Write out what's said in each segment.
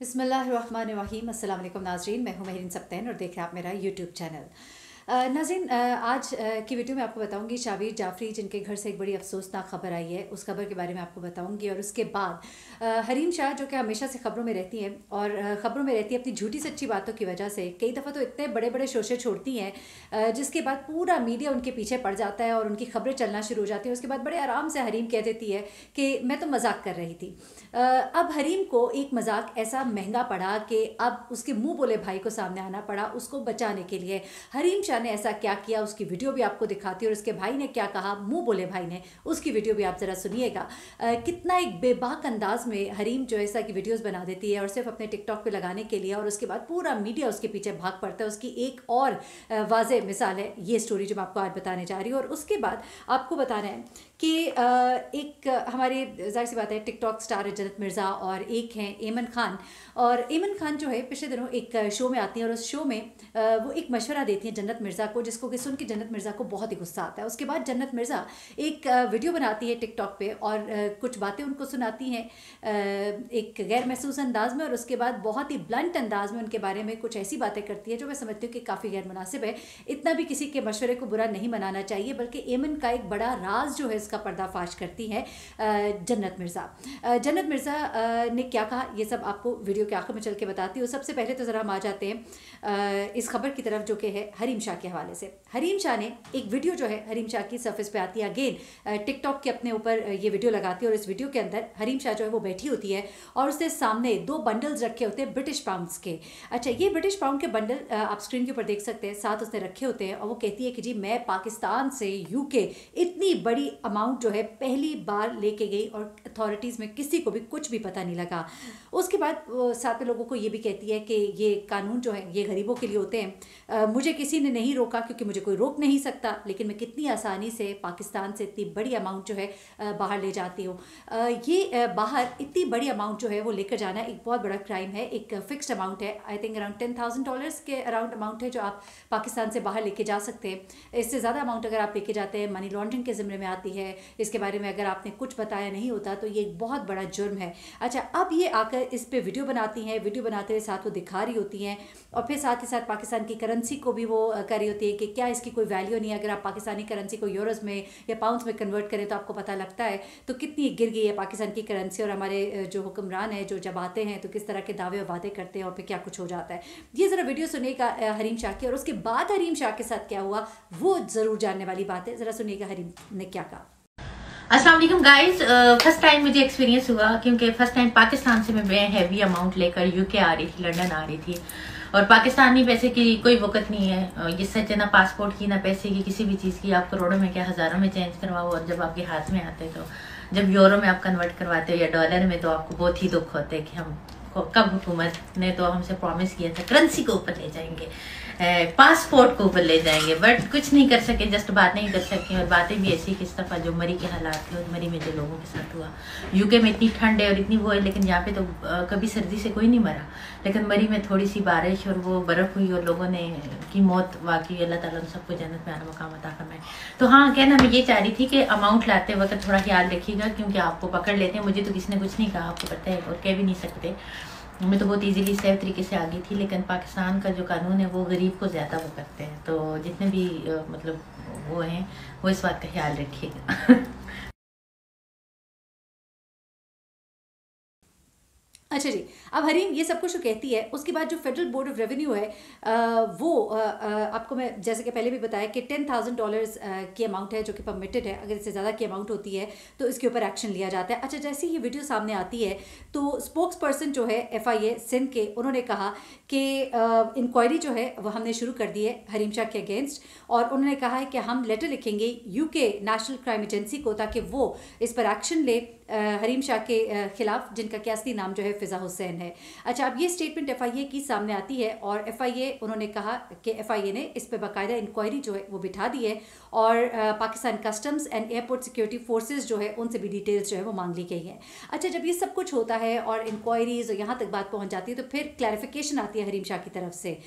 बिस्मिल्लाहिर्रहमानिर्रहीम। अस्सलाम वालेकुम नाज़रीन, मैं हूँ महरीन सप्तैन और देख रहे हैं आप मेरा यूट्यूब चैनल। नाज़रीन, आज की वीडियो में आपको बताऊंगी शाबिर जाफ़री जिनके घर से एक बड़ी अफसोसनाक खबर आई है, उस खबर के बारे में आपको बताऊंगी। और उसके बाद हरीम शाह जो कि हमेशा से खबरों में रहती हैं और ख़बरों में रहती है अपनी झूठी सच्ची बातों की वजह से। कई दफ़ा तो इतने बड़े बड़े शोशे छोड़ती हैं जिसके बाद पूरा मीडिया उनके पीछे पड़ जाता है और उनकी खबरें चलना शुरू हो जाती हैं। उसके बाद बड़े आराम से हरीम कह देती है कि मैं तो मजाक कर रही थी। अब हरीम को एक मजाक ऐसा महंगा पड़ा कि अब उसके मुंह बोले भाई को सामने आना पड़ा उसको बचाने के लिए। हरीम शाह ने ऐसा क्या किया उसकी वीडियो भी आपको दिखाती है और उसके भाई ने क्या कहा मुंह बोले भाई ने, उसकी वीडियो भी आप ज़रा सुनिएगा। कितना एक बेबाक अंदाज में हरीम जो ऐसा की वीडियोस बना देती है और सिर्फ अपने टिकटॉक पे लगाने के लिए, और उसके बाद पूरा मीडिया उसके पीछे भाग पड़ता है। उसकी एक और वाज़ेह मिसाल है ये स्टोरी जो मैं आपको आज बताने जा रही हूँ। और उसके बाद आपको बताना है कि एक हमारे जाहिर सी बात है टिकटॉक स्टार है जन्नत मिर्ज़ा और एक हैं एमन खान। और एमन खान जो है पिछले दिनों एक शो में आती हैं और उस शो में वो एक मशवरा देती हैं जन्नत मिर्ज़ा को, जिसको कि सुन के जन्नत मिर्ज़ा को बहुत ही गुस्सा आता है। उसके बाद जन्नत मिर्ज़ा एक वीडियो बनाती है टिकटॉक पे और कुछ बातें उनको सुनाती हैं एक गैर महसूस अंदाज में, और उसके बाद बहुत ही ब्लंट अंदाज में उनके बारे में कुछ ऐसी बातें करती है जो मैं समझती हूँ कि काफ़ी गैर मुनासिब है। इतना भी किसी के मशवरे को बुरा नहीं मनाना चाहिए, बल्कि एमन का एक बड़ा राज जो है इसका पर्दाफाश करती है जन्नत मिर्ज़ा। जन्नत मिर्ज़ा ने क्या कहा ये सब आपको वीडियो के आखिर में चल के बताती हूँ। सबसे पहले तो ज़रा हम आ जाते हैं इस खबर की तरफ जो कि है हरीम शाह के हवाले से। हरीम शाह ने एक वीडियो जो है हरीम शाह की सरफेस पे आती है अगेन टिकटॉक के अपने ऊपर ये वीडियो लगाती है और इस वीडियो के अंदर हरीम शाह जो है वो बैठी होती है और उसके सामने दो बंडल्स रखे होते हैं ब्रिटिश पाउंड्स के। अच्छा, ये ब्रिटिश पाउंड के बंडल आप स्क्रीन के ऊपर देख सकते हैं, साथ उसने रखे होते हैं और वो कहती है कि जी मैं पाकिस्तान से यूके इतनी बड़ी अमाउंट जो है पहली बार लेके गई और अथॉरिटीज़ में किसी को भी कुछ भी पता नहीं लगा। उसके बाद साथ में लोगों को ये भी कहती है कि ये कानून जो है ये गरीबों के लिए होते हैं, मुझे किसी ने नहीं रोका क्योंकि मुझे कोई रोक नहीं सकता, लेकिन मैं कितनी आसानी से पाकिस्तान से इतनी बड़ी अमाउंट जो है बाहर ले जाती हूँ। ये बाहर इतनी बड़ी अमाउंट जो है वो लेकर जाना एक बहुत बड़ा क्राइम है। एक फिक्स्ड अमाउंट है, आई थिंक अराउंड $10,000 के अराउंड अमाउंट है जो आप पाकिस्तान से बाहर लेके जा सकते हैं। इससे ज़्यादा अमाउंट अगर आप लेके जाते हैं मनी लॉन्ड्रिंग के ज़िम्मे में आती है। इसके बारे में अगर आपने कुछ बताया नहीं होता तो ये एक बहुत बड़ा जुर्म है। अच्छा, अब ये आकर इस पर वीडियो बनाती हैं, वीडियो बनाते हुए साथ वो दिखा रही होती हैं और फिर साथ ही साथ पाकिस्तान की करेंसी को भी वो कर रही होती है कि क्या इसकी कोई वैल्यू नहीं है। अगर आप पाकिस्तानी करेंसी को यूरोज़ में या पाउंड्स में कन्वर्ट करें तो आपको पता लगता है तो कितनी गिर गई है पाकिस्तान की करेंसी। और हमारे जो हुक्मरान हैं जो जब आते हैं तो किस तरह के दावे और वादे करते हैं और फिर क्या कुछ हो जाता है। ये ज़रा वीडियो सुनिएगा हरीम शाह की, और उसके बाद हरीम शाह के साथ क्या हुआ वो ज़रूर जानने वाली बात है। ज़रा सुनिएगा हरीम ने क्या कहा। अस्सलाम वालेकुम गाइस, फर्स्ट टाइम मुझे एक्सपीरियंस हुआ क्योंकि फर्स्ट टाइम पाकिस्तान से मैं हैवी अमाउंट लेकर यूके आ रही थी, लंदन आ रही थी और पाकिस्तानी पैसे की कोई वक़्त नहीं है। ये सच है ना पासपोर्ट की ना पैसे की किसी भी चीज़ की। आप करोड़ों में क्या हज़ारों में चेंज करवाओ और जब आपके हाथ में आते तो जब यूरो में आप कन्वर्ट करवाते हो या डॉलर में तो आपको बहुत ही दुख होता है कि हम कब हुकूमत ने तो हमसे प्रॉमिस किया था करेंसी को ऊपर ले जाएंगे, पासपोर्ट को ऊपर ले जाएंगे, बट कुछ नहीं कर सके, जस्ट बात नहीं कर सके। और बातें भी ऐसी किस दफ़ा जो मरी के हालात थे और मरी में जो लोगों के साथ हुआ। यूके में इतनी ठंड है और इतनी वो है, लेकिन यहाँ पे तो कभी सर्दी से कोई नहीं मरा, लेकिन मरी में थोड़ी सी बारिश और वो बर्फ़ हुई और लोगों ने की मौत वाकई अल्लाह ताला उन सबको जन्नत में आला मकाम अता फरमाए। तो हाँ, कहना मैं ये चाह रही थी कि अमाउंट लाते वक्त थोड़ा ख्याल रखिएगा क्योंकि आपको पकड़ लेते हैं। मुझे तो किसी ने कुछ नहीं कहा, आपको पता है, और कह भी नहीं सकते। मैं तो बहुत इजीली सेफ तरीके से आ गई थी, लेकिन पाकिस्तान का जो कानून है वो गरीब को ज़्यादा वो करते हैं। तो जितने भी मतलब वो हैं वो इस बात का ख्याल रखिएगा। अच्छा जी, अब हरीम ये सब कुछ जो कहती है उसके बाद जो फेडरल बोर्ड ऑफ रेवेन्यू है वो आपको मैं जैसे कि पहले भी बताया कि $10,000 की अमाउंट है जो कि परमिटेड है। अगर इससे ज़्यादा की अमाउंट होती है तो इसके ऊपर एक्शन लिया जाता है। अच्छा, जैसे ही ये वीडियो सामने आती है तो स्पोक्स पर्सन जो है FIA सिंध के, उन्होंने कहा कि इंक्वायरी जो है वो हमने शुरू कर दी है हरीम शाह के अगेंस्ट, और उन्होंने कहा है कि हम लेटर लिखेंगे UK नेशनल क्राइम एजेंसी को ताकि वो इस पर एक्शन ले हरीम शाह के खिलाफ, जिनका क्या असली नाम जो है फ़िज़ा हुसैन है। अच्छा, अब ये स्टेटमेंट FIA की सामने आती है और FIA उन्होंने कहा कि FIA ने इस पर बाकायदा इंक्वायरी जो है वो बिठा दी है और Pakistan customs and airport security forces जो है उनसे भी डिटेल्स जो है वो मांग ली गई हैं। अच्छा, जब ये सब कुछ होता है और इंक्वायरीज और यहाँ तक बात पहुँच जाती है तो फिर क्लैरिफिकेशन आती है हरीम शाह की तरफ से।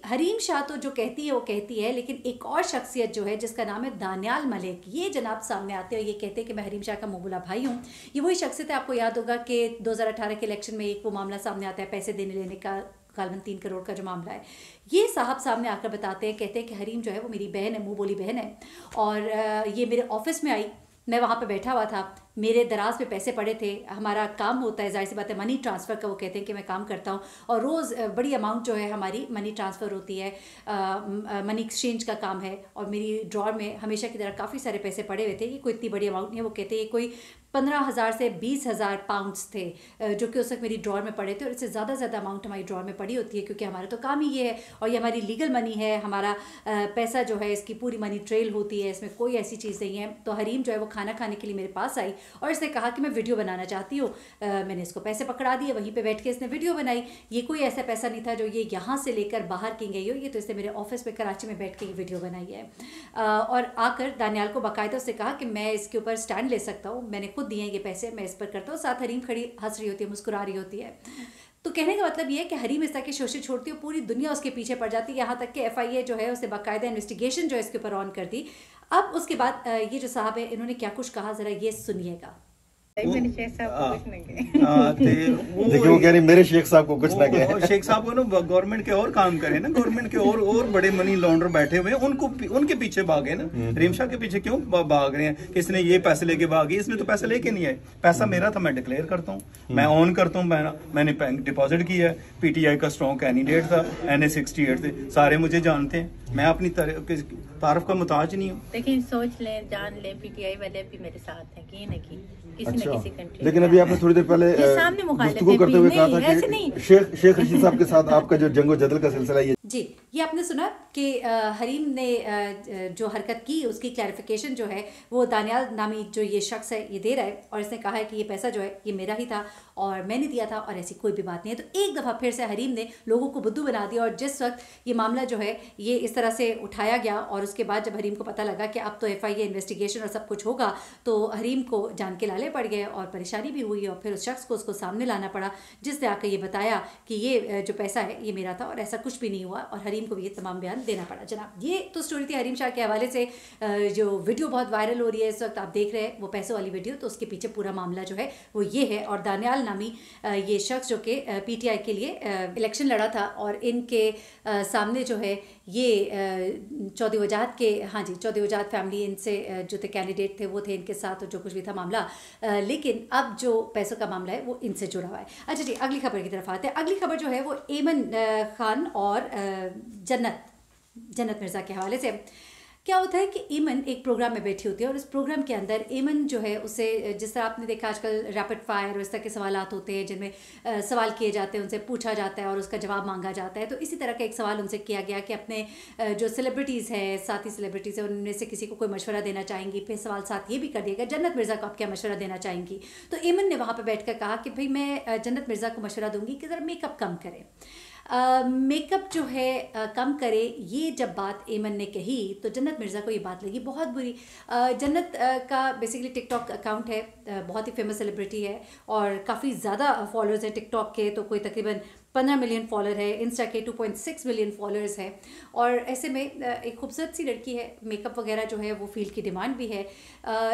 हरीम शाह तो जो कहती है वो कहती है, लेकिन एक और शख्सियत जो है जिसका नाम है दानियाल मलिक, ये जनाब सामने आते हैं और ये कहते हैं कि मैं हरीम शाह का मुबला भाई हूँ। ये वही शख्सियत है, आपको याद होगा कि 2018 के इलेक्शन में एक वो मामला सामने आता है पैसे देने लेने का, गालबन 3 करोड़ का जो मामला है। ये साहब सामने आकर बताते हैं, कहते हैं कि हरीम जो है वो मेरी बहन है, मुँह बोली बहन है, और ये मेरे ऑफिस में आई, मैं वहाँ पे बैठा हुआ था, मेरे दराज पे पैसे पड़े थे, हमारा काम होता है जाहिर सी बात है मनी ट्रांसफ़र का, वो कहते हैं कि मैं काम करता हूँ और रोज़ बड़ी अमाउंट जो है हमारी मनी ट्रांसफ़र होती है, मनी एक्सचेंज का काम है, और मेरी ड्रॉर में हमेशा की तरह काफ़ी सारे पैसे पड़े हुए थे। ये कोई इतनी बड़ी अमाउंट नहीं है, वो कहते हैं ये कोई 15,000 से 20,000 पाउंड्स थे जो कि उस वक्त मेरी ड्रॉर में पड़े थे, और इससे ज़्यादा अमाउंट हमारी ड्रॉर में पड़ी होती है क्योंकि हमारा तो काम ही ये है और ये हमारी लीगल मनी है, हमारा पैसा जो है इसकी पूरी मनी ट्रेल होती है, इसमें कोई ऐसी चीज़ नहीं है। तो हरीम जो है वो खाना खाने के लिए मेरे पास आई और इसने कहा कि मैं वीडियो बनाना चाहती हूँ। मैंने इसको पैसे पकड़ा दिए, वहीं पे बैठ के इसने वीडियो बनाई। ये कोई ऐसा पैसा नहीं था जो ये यहाँ से लेकर बाहर की गई हो, ये तो इसने मेरे ऑफिस में कराची में बैठ के ये वीडियो बनाई है। और आकर दानियाल को बाकायदा उससे कहा कि मैं इसके ऊपर स्टैंड ले सकता हूँ, मैंने खुद दिए ये पैसे, मैं इस पर करता हूँ। साथ हरीम खड़ी हंस रही होती है, मुस्कुरा रही होती है। तो कहने का मतलब ये है कि हरीम इस तरह की शोषण छोड़ती है, पूरी दुनिया उसके पीछे पड़ जाती है, यहाँ तक कि FIA जो है उसने बाकायदा इन्वेस्टिगेशन जो है इसके ऊपर ऑन कर दी। अब उसके बाद ये जो साहब है इन्होंने क्या कुछ कहा, जरा ये सुनिएगा। देखिए वो कह रहे मेरे शेख साहब को कुछ ना कहे। शेख साहब को ना गवर्नमेंट के और काम करे ना, गवर्नमेंट के और बड़े मनी लॉन्डर बैठे हुए हैं, उनके पीछे भागे ना। हरीम शाह के पीछे क्यों भाग रहे हैं कि इसने ये पैसे लेके भागे? इसने तो पैसे लेके नहीं आए, पैसा मेरा था, मैं डिक्लेयर करता हूँ, मैं ऑन करता हूँ, मैंने बैंक डिपॉजिट किया है, PTI का स्ट्रॉन्ग कैंडिडेट था, NA 68 थे, सारे मुझे जानते हैं, मैं अपनी तारीफ का मुताज नहीं हूँ। लेकिन सोच ले, जान ले, PTI वाले भी मेरे साथ हैं, की न की किसी अच्छा। न किसी कंट्री। लेकिन अभी आपने थोड़ी देर पहले सामने गुफ्तगू करते हुए कहा था कि शेख रशीद साहब के साथ आपका जो जंगो जदल का सिलसिला ये आपने सुना कि हरीम ने जो हरकत की उसकी क्लैरिफिकेशन जो है वो दानियाल नामी जो ये शख्स है ये दे रहा है, और इसने कहा है कि ये पैसा जो है ये मेरा ही था और मैंने दिया था और ऐसी कोई भी बात नहीं है। तो एक दफ़ा फिर से हरीम ने लोगों को बुद्धू बना दिया, और जिस वक्त ये मामला जो है ये इस तरह से उठाया गया और उसके बाद जब हरीम को पता लगा कि अब तो FIA इन्वेस्टिगेशन और सब कुछ होगा, तो हरीम को जान के लाले पड़ गए और परेशानी भी हुई, और फिर उस शख्स को उसको सामने लाना पड़ा जिसने आकर ये बताया कि ये जो पैसा है ये मेरा था और ऐसा कुछ भी नहीं हुआ, और हरीम को भी ये तमाम बयान देना पड़ा। जनाब ये तो स्टोरी थी हरीम शाह के हवाले से। जो वीडियो बहुत वायरल हो रही है इस वक्त आप देख रहे हैं वो पैसों वाली वीडियो, तो उसके पीछे पूरा मामला जो है वो ये है। और दानियाल नामी ये शख्स जो कि PTI के लिए इलेक्शन लड़ा था, और इनके सामने जो है ये चौधरी वजाहत के, हाँ जी, चौधरी वजाहत फैमिली इनसे जो थे कैंडिडेट थे वो थे इनके साथ, जो कुछ भी था मामला, लेकिन अब जो पैसों का मामला है वो इनसे जुड़ा हुआ है। अच्छा जी, अगली खबर की तरफ आते हैं। अगली खबर जो है वो एमन खान और जन्नत मिर्ज़ा के हवाले से। क्या होता है कि ईमन एक प्रोग्राम में बैठी होती है, और इस प्रोग्राम के अंदर ईमन जो है उसे, जिस तरह आपने देखा आजकल रैपिड फायर और इस तरह के सवालात होते हैं जिनमें सवाल किए जाते हैं, उनसे पूछा जाता है और उसका जवाब मांगा जाता है, तो इसी तरह का एक सवाल उनसे किया गया कि अपने जो सेलिब्रिटीज़ हैं, साथी सेलिब्रिटीज़ हैं, उनमें से किसी को कोई मशवरा देना चाहेंगी। फिर सवाल साथ ये भी कर दिया गया, जन्नत मिर्ज़ा को आप क्या मशवरा देना चाहेंगी? तो ईमन ने वहाँ पर बैठ कर कहा कि भाई मैं जन्नत मिर्ज़ा को मशवरा दूंगी कि ज़रा मेकअप कम करें, मेकअप जो है कम करे। ये जब बात एमन ने कही तो जन्नत मिर्ज़ा को ये बात लगी बहुत बुरी। जन्नत का बेसिकली टिकटॉक अकाउंट है, बहुत ही फेमस सेलिब्रिटी है और काफ़ी ज़्यादा फॉलोअर्स हैं टिकटॉक के, तो कोई तकरीबन 15 मिलियन फॉलोअर है, इंस्टा के 2.6 मिलियन फॉलोअर्स हैं, और ऐसे में एक खूबसूरत सी लड़की है, मेकअप वगैरह जो है वो फील्ड की डिमांड भी है।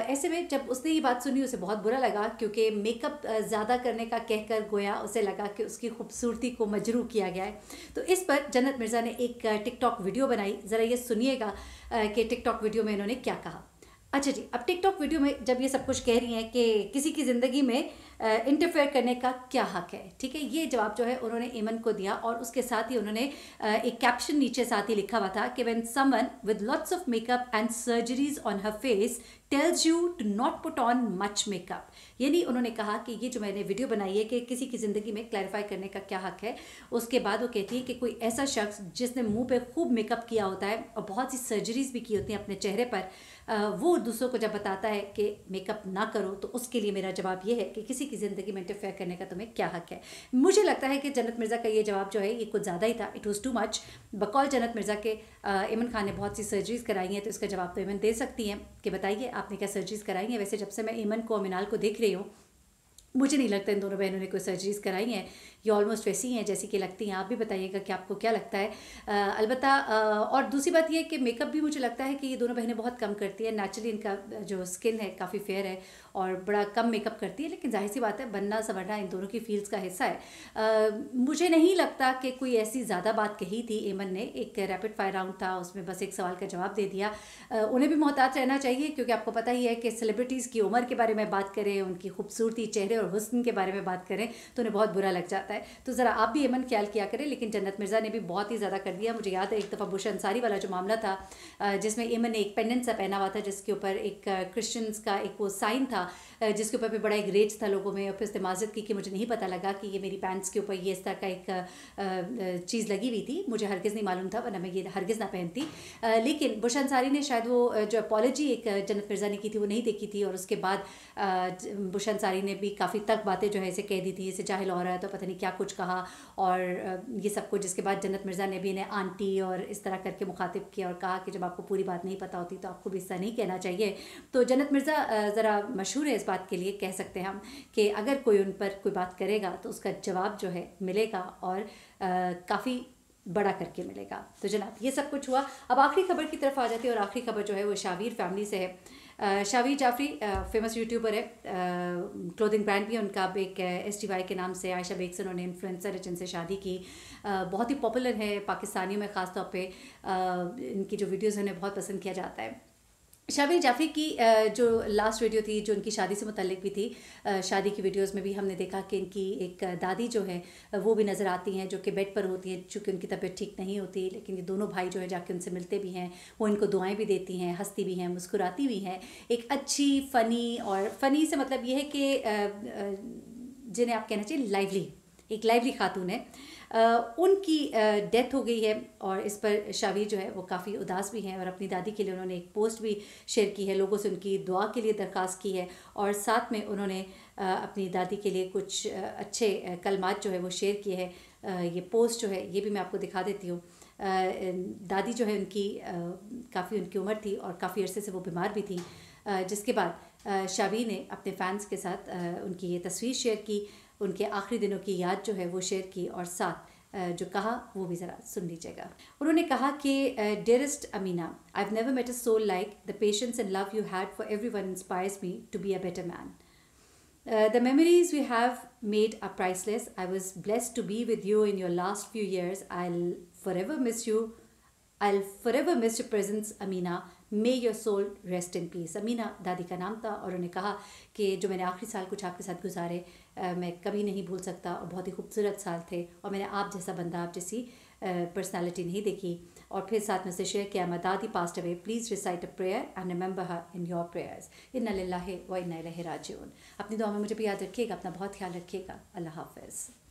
ऐसे में जब उसने ये बात सुनी उसे बहुत बुरा लगा, क्योंकि मेकअप ज़्यादा करने का कहकर गोया उसे लगा कि उसकी खूबसूरती को मजरू किया गया है। तो इस पर जन्नत मिर्ज़ा ने एक टिकटॉक वीडियो बनाई, ज़रा ये सुनिएगा कि टिकटॉक वीडियो में इन्होंने क्या कहा। अच्छा जी, अब टिकटॉक वीडियो में जब ये सब कुछ कह रही हैं कि किसी की ज़िंदगी में इंटरफेयर करने का क्या हक है, ठीक है, ये जवाब जो है उन्होंने ईमन को दिया, और उसके साथ ही उन्होंने एक कैप्शन नीचे साथ ही लिखा हुआ था कि when someone with lots of makeup and surgeries on her face tells you to not put on much makeup, यानी उन्होंने कहा कि ये जो मैंने वीडियो बनाई है कि किसी की ज़िंदगी में क्लैरिफाई करने का क्या हक है। उसके बाद वो कहती है कि कोई ऐसा शख्स जिसने मुंह पे खूब मेकअप किया होता है और बहुत सी सर्जरीज भी की होती हैं अपने चेहरे पर, वो दूसरों को जब बताता है कि मेकअप ना करो, तो उसके लिए मेरा जवाब ये है कि किसी की ज़िंदगी में इंटरफेयर करने का तुम्हें क्या हक है। मुझे लगता है कि जन्नत मिर्ज़ा का ये जवाब जो है ये कुछ ज़्यादा ही था, इट वॉज टू मच। बकौल जन्नत मिर्ज़ा के ईमन खान ने बहुत सी सर्जरीज कराई हैं, तो इसका जवाब तो ईमन दे सकती हैं कि बताइए आपने क्या सर्जरीज कराई हैं। वैसे जब से मैं ईमन को और मिनाल को देख रही हूँ मुझे नहीं लगता इन दोनों बहनों ने कोई सर्जरीज कराई हैं, ये ऑलमोस्ट वैसी ही हैं जैसी कि लगती हैं। आप भी बताइएगा कि आपको क्या लगता है। अलबत्ता और दूसरी बात ये है कि मेकअप भी मुझे लगता है कि ये दोनों बहनें बहुत कम करती है। नेचुरली इनका जो स्किन है काफ़ी फेयर है और बड़ा कम मेकअप करती है, लेकिन जाहिर सी बात है बनना संवरना इन दोनों की फील्ड्स का हिस्सा है। मुझे नहीं लगता कि कोई ऐसी ज़्यादा बात कही थी एमन ने। एक रैपिड फायर राउंड था, उसमें बस एक सवाल का जवाब दे दिया। उन्हें भी मोहतात रहना चाहिए, क्योंकि आपको पता ही है कि सेलिब्रिटीज़ की उम्र के बारे में बात करें, उनकी खूबसूरती, चेहरे और हुस्न के बारे में बात करें तो उन्हें बहुत बुरा लग जाता है। तो ज़रा आप भी एमन ख्याल किया करें। लेकिन जन्नत मिर्ज़ा ने भी बहुत ही ज़्यादा कर दिया। मुझे याद है एक दफ़ा बुश अंसारी वाला जो मामला था, जिसमें एमन ने एक पेंडेंट सा पहना हुआ था जिसके ऊपर एक क्रिश्चियंस का एक वो साइन था, जिसके ऊपर भी बड़ा एक रेज था लोगों में। और फिर उसने माजरत की कि मुझे नहीं पता लगा कि ये मेरी पैंट्स के ऊपर ये इस तरह का एक चीज़ लगी हुई थी, मुझे हरगिज़ नहीं मालूम था, वरना मैं ये हरगिज़ ना पहनती। लेकिन बुश अंसारी ने शायद वो जो अपॉलॉजी एक जन्नत मिर्ज़ा ने की थी वो नहीं देखी थी, और उसके बाद बुश अंसारी ने भी काफ़ी तक बातें जो है इसे कह दी थी, इसे जाहिल हो रहा है तो पता नहीं क्या कुछ कहा और ये सब कुछ। जिसके बाद जन्नत मिर्ज़ा ने भी इन्हें आंटी और इस तरह करके मुखातिब किया और कहा कि जब आपको पूरी बात नहीं पता होती तो आपको भी ऐसा नहीं कहना चाहिए। तो जन्नत मिर्ज़ा ज़रा मशहूर है इस बात के लिए, कह सकते हैं हम कि अगर कोई उन पर कोई बात करेगा तो उसका जवाब जो है मिलेगा और काफ़ी बड़ा करके मिलेगा। तो जनाब ये सब कुछ हुआ। अब आखिरी खबर की तरफ आ जाती है और आखिरी खबर जो है वो शावीर फैमिली से है। शावीर जाफरी फेमस यूट्यूबर है, क्लोथिंग ब्रांड भी है उनका। अब एक STY के नाम से आयशा बेग से उन्होंने इन्फ्लुएंसर है जिनसे शादी की। बहुत ही पॉपुलर है पाकिस्तानियों में, ख़ास तौर पे इनकी जो वीडियोज़ हैं उन्हें बहुत पसंद किया जाता है। शावीर जाफरी की जो लास्ट वीडियो थी जो उनकी शादी से मुतल्लिक भी थी, शादी की वीडियोस में भी हमने देखा कि इनकी एक दादी जो है वो भी नज़र आती हैं, जो कि बेड पर होती हैं चूँकि उनकी तबीयत ठीक नहीं होती। लेकिन ये दोनों भाई जो है जाके उनसे मिलते भी हैं, वो इनको दुआएं भी देती हैं, हंसती भी हैं, मुस्कुराती भी हैं। एक अच्छी फ़नी, और फ़नी से मतलब ये है कि जिन्हें आप कहना चाहिए लाइवली, एक लाइवली खातून है। उनकी डेथ हो गई है और इस पर शावीर जो है वो काफ़ी उदास भी हैं और अपनी दादी के लिए उन्होंने एक पोस्ट भी शेयर की है, लोगों से उनकी दुआ के लिए दरख्वास्त की है और साथ में उन्होंने अपनी दादी के लिए कुछ अच्छे कलमात जो है वो शेयर किए हैं। ये पोस्ट जो है ये भी मैं आपको दिखा देती हूँ। दादी जो है उनकी काफ़ी उनकी उम्र थी और काफ़ी अरसे से वो बीमार भी थी, जिसके बाद शावीर ने अपने फैंस के साथ उनकी ये तस्वीर शेयर की, उनके आखिरी दिनों की याद जो है वो शेयर की और साथ जो कहा वो भी ज़रा सुन लीजिएगा। उन्होंने कहा कि dearest Amina, I have never met a soul like the patience and love you had for everyone inspires me to be a better man. The memories we have made are priceless. I was blessed to be with you in your last few years. I'll forever miss you. I'll forever miss your presence, Amina. May your soul rest in peace. Amina दादी का नाम था और उन्होंने कहा कि जो मैंने आखिरी साल कुछ आपके साथ गुजारे मैं कभी नहीं भूल सकता और बहुत ही खूबसूरत साल थे और मैंने आप जैसा बंदा, आप जैसी पर्सनालिटी नहीं देखी। और फिर साथ में से शेयर किया, my दादी passed away. Please recite a prayer and remember her in your prayers. इन्ना लिल्लाहि व इन्ना इलैहि राजिऊन। अपनी दुआ में मुझे भी याद रखिएगा, अपना बहुत ख्याल रखिएगा। अल्लाह हाफ़िज़।